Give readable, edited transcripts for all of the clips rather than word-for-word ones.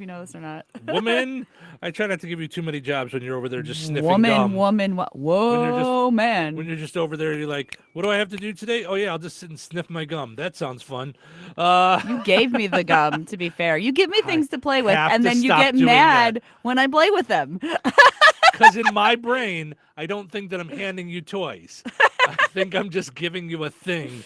you know this or not. Woman, I try not to give you too many jobs when you're over there just sniffing gum. Woman. When you're just Whoa, when man. you're just over there, you're like, "What do I have to do today?" Oh yeah, I'll just sit and sniff my gum. That sounds fun. You gave me the gum, to be fair. You give me I things to play with, have and to then you stop get doing that mad when I play with them. because in my brain, I don't think that I'm handing you toys. I think I'm just giving you a thing.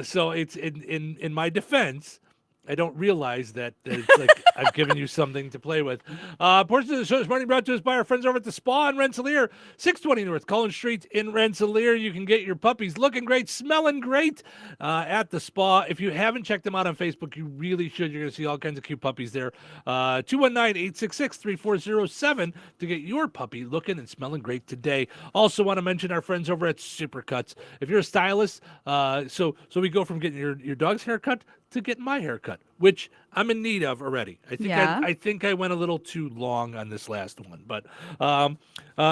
So it's in my defense. I don't realize that it's like I've given you something to play with. Portion of the show is morning brought to us by our friends over at the Spa in Rensselaer, 620 North Cullen Street in Rensselaer. You can get your puppies looking great, smelling great at the Spa. If you haven't checked them out on Facebook, you really should. You're going to see all kinds of cute puppies there. 219-866-3407 to get your puppy looking and smelling great today. Also want to mention our friends over at Supercuts. If you're a stylist, so we go from getting your dog's haircut to get my haircut, which I'm in need of already. Yeah. I think I went a little too long on this last one. But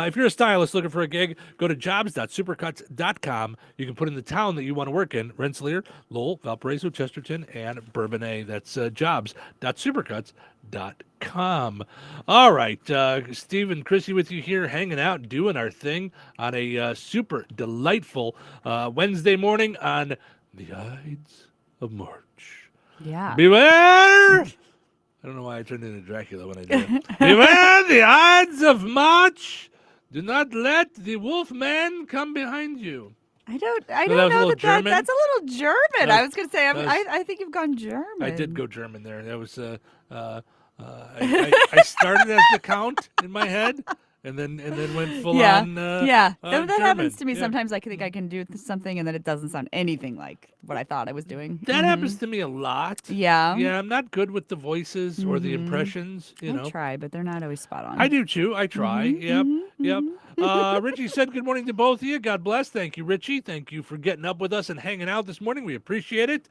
if you're a stylist looking for a gig, go to jobs.supercuts.com. You can put in the town that you want to work in: Rensselaer, Lowell, Valparaiso, Chesterton, and Bourbonnais. That's jobs.supercuts.com. All right, Steve and Chrissy with you here, hanging out, doing our thing on a super delightful Wednesday morning on the Ides of March. Yeah. Beware! I don't know why I turned into Dracula when I did it. Beware the Ides of March! Do not let the wolf man come behind you. I don't that know was a little German? that's a little German. That I was- was going to say that was- I think you've gone German. I did go German there. That was I started as the count in my head, and then went full Yeah. on. Yeah. That German. happens to me Yeah. sometimes. I think I can do something and then it doesn't sound anything like what I thought I was doing. That happens to me a lot. Yeah. Yeah, I'm not good with the voices or the impressions. You I know. try, but they're not always spot on. I do too. I try. Yep. Yep. Richie said good morning to both of you. God bless. Thank you, Richie. Thank you for getting up with us and hanging out this morning. We appreciate it.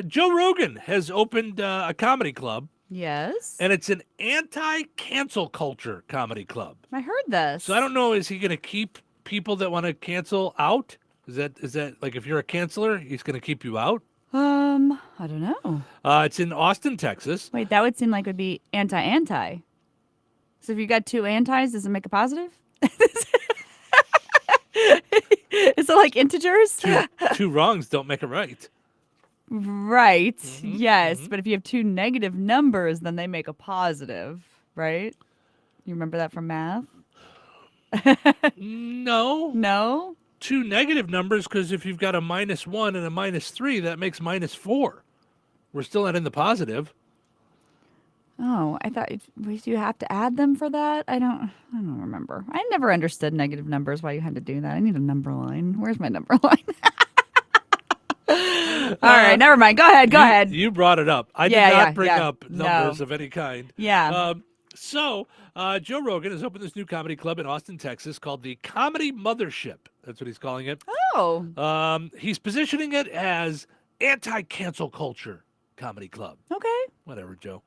Joe Rogan has opened a comedy club, Yes. and it's an anti-cancel culture comedy club. I heard this. So I don't know, is he going to keep people that want to cancel out? Is that like if you're a canceler, he's going to keep you out? I don't know. It's in Austin, Texas. Wait, that would seem like it would be anti-anti. So if you got two antis, does it make a positive? Is it like integers? Two wrongs don't make a right. Right. Yes. But if you have two negative numbers, then they make a positive, right? You remember that from math? No. No? Two negative numbers, because if you've got a -1 and a -3, that makes -4. We're still not in the positive. Oh, I thought you have to add them for that. I don't remember. I never understood negative numbers. Why you had to do that? I need a number line. Where's my number line? All right, never mind. Go ahead. Go ahead. You brought it up. I Yeah, did not yeah, bring yeah. up numbers No. of any kind. Yeah. So Joe Rogan has opened this new comedy club in Austin, Texas called the Comedy Mothership. That's what he's calling it. Oh. He's positioning it as anti-cancel culture comedy club. Okay. Whatever, Joe.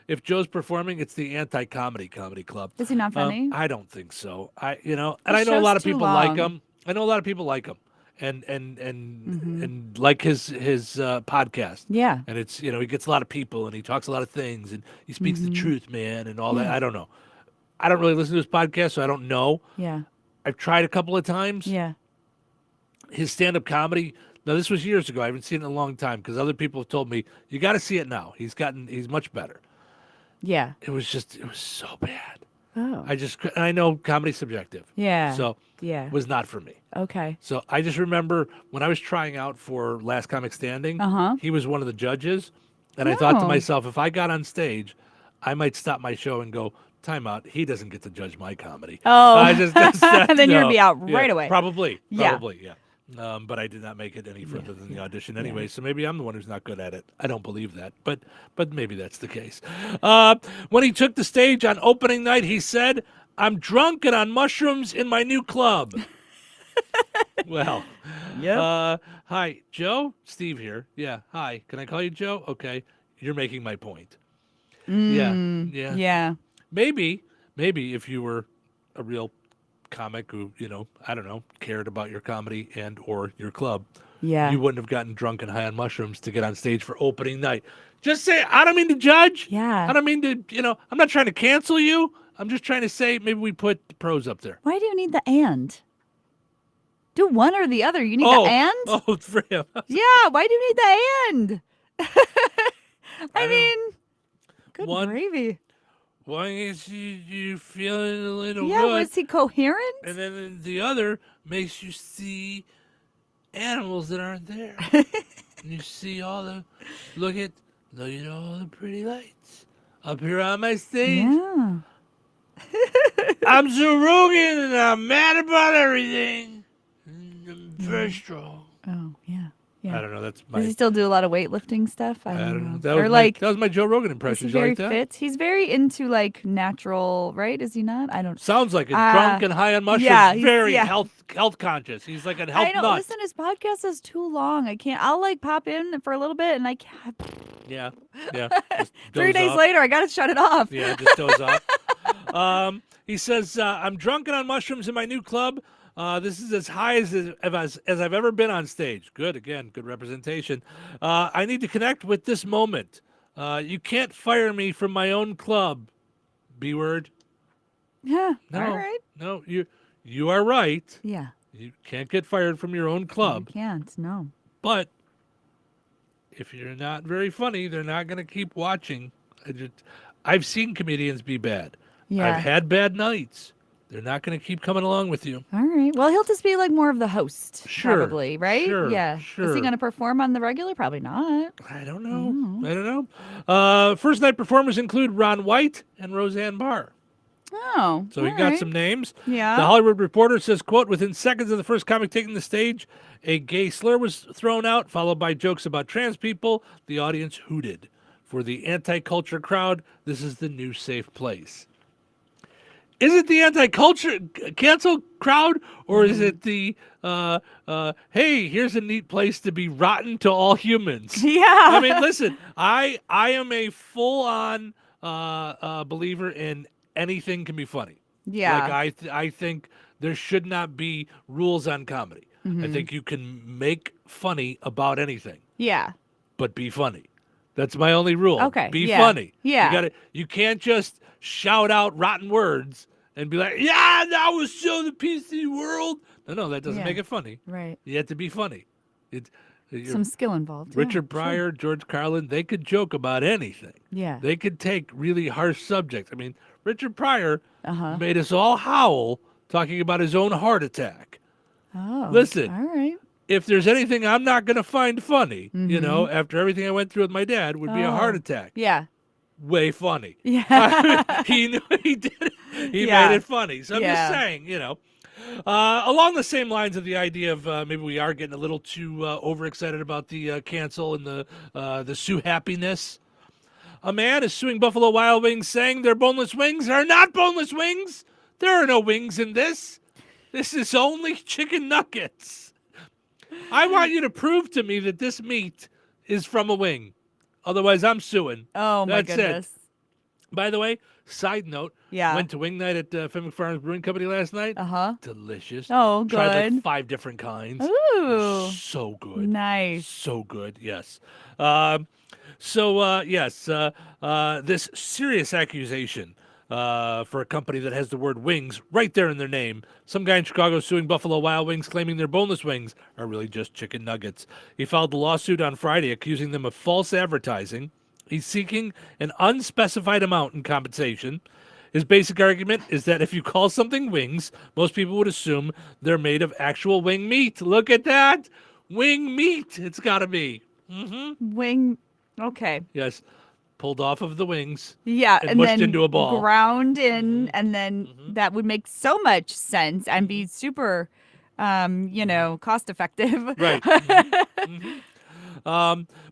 If Joe's performing, it's the anti-comedy comedy club. Is he not funny? I don't think so. And The I know a lot of show's too people like long. him. I know a lot of people like him, and like his podcast. Yeah. And it's he gets a lot of people and he talks a lot of things and he speaks the truth, man, and all that. I don't know. I don't really listen to his podcast, so I don't know. Yeah. I've tried a couple of times. Yeah. His stand-up comedy. Now this was years ago. I haven't seen it in a long time because other people have told me you got to see it now. He's much better. Yeah. It was so bad. Oh. I know comedy's subjective. Yeah. So Yeah. it was not for me. Okay. So I just remember when I was trying out for Last Comic Standing, he was one of the judges, and I thought to Oh. myself, if I got on stage, I might stop my show and go, time out. He doesn't get to judge my comedy. Oh. I just Then you'd no. be out Yeah, right away. Probably, Yeah. yeah. But I did not make it any further than the audition anyway, so maybe I'm the one who's not good at it. I don't believe that, but maybe that's the case. When he took the stage on opening night, he said, "I'm drunk and on mushrooms in my new club." Well, Yep. hi, Joe. Steve here. Yeah, hi. Can I call you Joe? Okay, you're making my point. Yeah. Yeah. Maybe if you were a real comic who, I don't know, cared about your comedy and or your club, Yeah. you wouldn't have gotten drunk and high on mushrooms to get on stage for opening night. Just say, I don't mean to judge. Yeah. I don't mean to, I'm not trying to cancel you. I'm just trying to say maybe we put the pros up there. Why do you need the and? Do one or the other. You need the and? Oh, for him. Yeah, why do you need the and? I mean, good One- gravy. Why is you feeling a little Yeah, good? was he coherent? And then the other makes you see animals that aren't there. And you see look at all the pretty lights up here on my stage. Yeah. I'm Joe Rogan and I'm mad about everything. And I'm very strong. Oh, yeah. Yeah. I don't know. That's Does he still do a lot of weightlifting stuff? I don't know. That Or was like, that was my Joe Rogan is impression. he Did you very like that? fit? He's very into like natural, right? Is he not? I don't. Sounds like it. Drunk and high on mushrooms. yeah, he's- Very yeah. health conscious. He's like a health I don't nut. listen. His podcast is too long. I can't. I'll like pop in for a little bit, and I can't. Yeah. Just 3 doze days off. later, I gotta shut it off. Yeah, just doze off. He says, I'm drunk and on mushrooms in my new club. This is as high as I've ever been on stage. Good, again, good representation. I need to connect with this moment. You can't fire me from my own club. B word. Yeah. No, All right. no, you are right. Yeah. You can't get fired from your own club. You can't. No. But if you're not very funny, they're not going to keep watching. I've seen comedians be bad. Yeah. I've had bad nights. They're not going to keep coming along with you. All right. Well, he'll just be like more of the host, Sure, probably, right? sure, Yeah. Is sure. he going to perform on the regular? Probably not. I don't know. First night performers include Ron White and Roseanne Barr. Oh. So we all got right. some names. Yeah. The Hollywood Reporter says, quote, within seconds of the first comic taking the stage, a gay slur was thrown out, followed by jokes about trans people. The audience hooted. For the anti-culture crowd, this is the new safe place. Is it the anti-culture cancel crowd, or is it the, hey, here's a neat place to be rotten to all humans? Yeah. I mean, listen, I am a full-on believer in anything can be funny. Yeah. Like I think there should not be rules on comedy. I think you can make funny about anything, Yeah. but be funny. That's my only rule. Okay, Be yeah, funny. yeah. You can't just shout out rotten words and be like, yeah, that was so the PC world. No, that doesn't Yeah. make it funny. Right. You have to be funny. Some skill involved. Richard yeah, Pryor, George Carlin, they could joke about anything. Yeah. They could take really harsh subjects. I mean, Richard Pryor Uh-huh. made us all howl talking about his own heart attack. Oh. Listen. All right. If there's anything I'm not going to find funny, after everything I went through with my dad, would be a heart attack. Yeah. Way funny. Yeah. He knew he did it. He Yeah. made it funny. So I'm Yeah. just saying, along the same lines of the idea of maybe we are getting a little too overexcited about the cancel and the sue happiness. A man is suing Buffalo Wild Wings, saying their boneless wings are not boneless wings. There are no wings in this. This is only chicken nuggets. I want you to prove to me that this meat is from a wing. Otherwise, I'm suing. Oh, my That's goodness. it. By the way, side note, Yeah. went to wing night at Finn McFarland's Brewing Company last night. Uh-huh. Delicious. Oh, Tried good. like 5 different kinds. Ooh. So good. Nice. So good, yes. This serious accusation for a company that has the word wings right there in their name. Some guy in Chicago suing Buffalo Wild Wings, claiming their boneless wings are really just chicken nuggets. He filed a lawsuit on Friday accusing them of false advertising. He's seeking an unspecified amount in compensation. His basic argument is that if you call something wings, most people would assume they're made of actual wing meat. Look at that. Wing meat, it's got to be. Wing. Okay. Yes. Pulled off of the wings. Yeah. And mushed then into a ball. ground in, and then that would make so much sense and be super, cost effective. Right.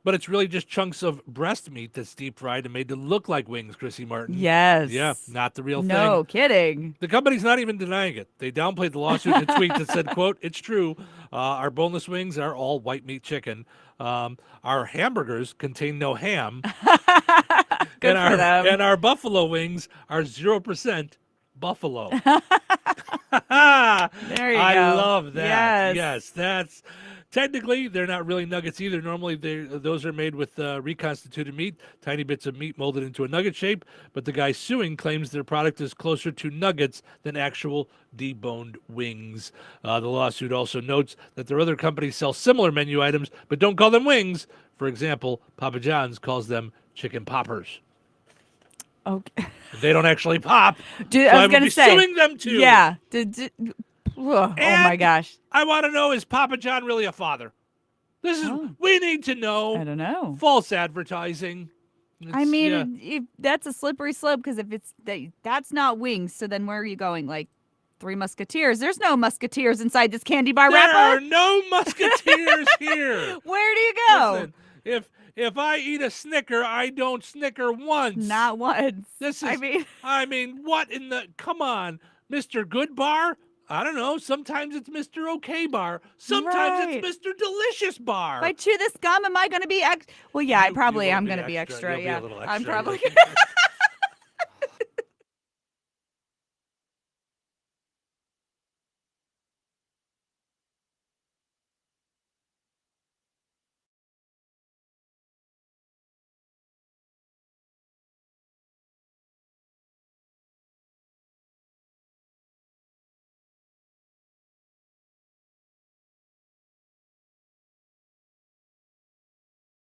But it's really just chunks of breast meat that's deep fried and made to look like wings, Chrissy Martin. Yes. Yeah, not the real thing. No kidding. The company's not even denying it. They downplayed the lawsuit in a tweet that said, quote, it's true. Our boneless wings are all white meat chicken. Our hamburgers contain no ham. Good for them. And our buffalo wings are 0% buffalo. There you I go. love that. Yes. That's technically they're not really nuggets either. Normally, those are made with reconstituted meat, tiny bits of meat molded into a nugget shape. But the guy suing claims their product is closer to nuggets than actual deboned wings. The lawsuit also notes that their other companies sell similar menu items, but don't call them wings. For example, Papa John's calls them chicken poppers. Okay. They don't actually pop. Dude, So I was would gonna be say, suing them too. yeah. Oh my And gosh. I want to know, is Papa John really a father? This is we need to I know. don't know. False advertising. I mean, yeah. if that's a slippery slope because if it's that's not wings, so then where are you going? Like Three Musketeers? There's no Musketeers inside this candy bar There wrapper. are no musketeers here. Where do you go? Listen, if I eat a Snicker, I don't snicker once. Not once. This is. I mean, what in the? Come on, Mr. Good Bar. I don't know. Sometimes it's Mr. Okay Bar. Sometimes Right. it's Mr. Delicious Bar. if I chew this gum, am I going to be well, yeah, I You probably will am be going to be extra. You'll Yeah, be a little I'm extra. probably.